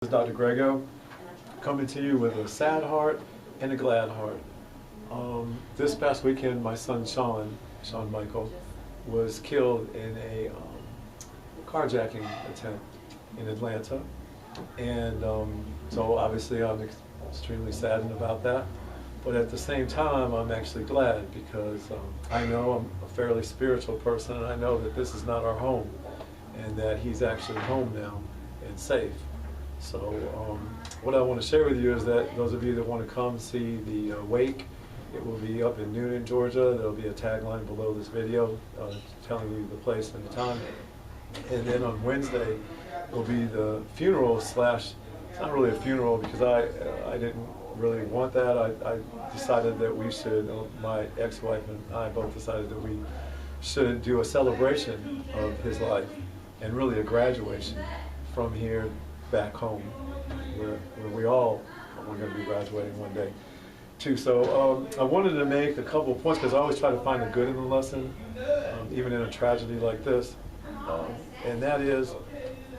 This is Dr. Grego, coming to you with a sad heart and a glad heart. This past weekend, my son Sean Michael, was killed in a carjacking attempt in Atlanta. And so obviously I'm extremely saddened about that. But at the same time, I'm actually glad because I know I'm a fairly spiritual person, and I know that this is not our home and that he's actually home now and safe. So what I want to share with you is that those of you that want to come see the wake, it will be up in Noonan, Georgia. There will be a tagline below this video telling you the place and the time. And then on Wednesday will be the funeral slash, it's not really a funeral because I didn't really want that. I decided that we should, my ex-wife and I both decided that we should do a celebration of his life and really a graduation from here back home, where we all are going to be graduating one day too. So I wanted to make a couple of points because I always try to find the good in the lesson, even in a tragedy like this, and that is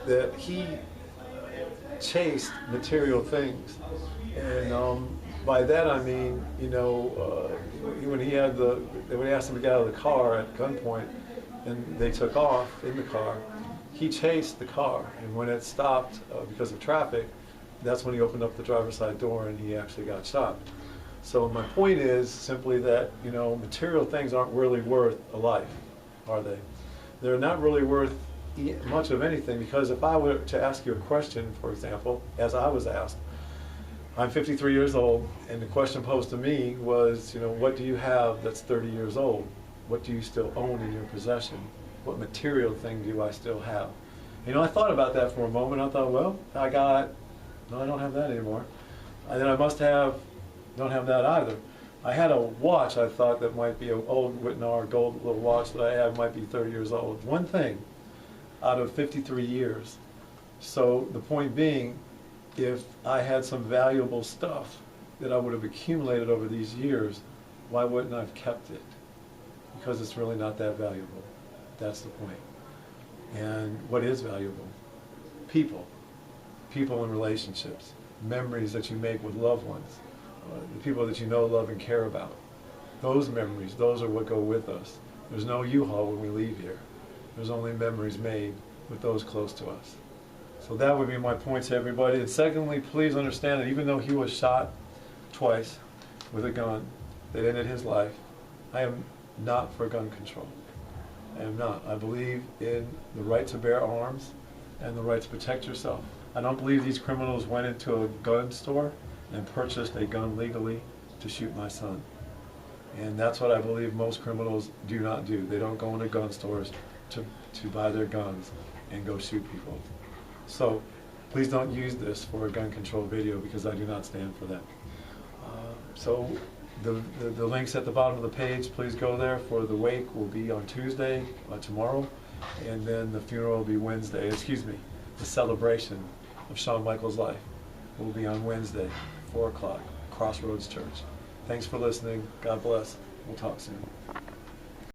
that he chased material things, and by that I mean, you know, when he asked him to get out of the car at gunpoint and they took off in the car, he chased the car, and when it stopped because of traffic, that's when he opened up the driver's side door and he actually got shot. So my point is simply that, you know, material things aren't really worth a life, are they? They're not really worth much of anything, because if I were to ask you a question, for example, as I was asked, I'm 53 years old, and the question posed to me was, you know, what do you have that's 30 years old? What do you still own in your possession? What material thing do I still have? You know, I thought about that for a moment. I thought, well, no, I don't have that anymore. And then I don't have that either. I had a watch I thought that might be an old Whitnall gold little watch that I have, might be 30 years old. One thing out of 53 years. So the point being, if I had some valuable stuff that I would have accumulated over these years, why wouldn't I have kept it? Because it's really not that valuable. That's the point. And what is valuable? People. People and relationships. Memories that you make with loved ones. The people that you know, love, and care about. Those memories, those are what go with us. There's no U-Haul when we leave here. There's only memories made with those close to us. So that would be my point to everybody. And secondly, please understand that even though he was shot twice with a gun that ended his life, I am not for gun control. I am not. I believe in the right to bear arms and the right to protect yourself. I don't believe these criminals went into a gun store and purchased a gun legally to shoot my son. And that's what I believe most criminals do not do. They don't go into gun stores to buy their guns and go shoot people. So please don't use this for a gun control video, because I do not stand for that. So the links at the bottom of the page, please go there. For the wake will be on Tuesday, tomorrow, and then the funeral will be Wednesday, the celebration of Shawn Michael's life will be on Wednesday, 4 o'clock, Crossroads Church. Thanks for listening. God bless. We'll talk soon.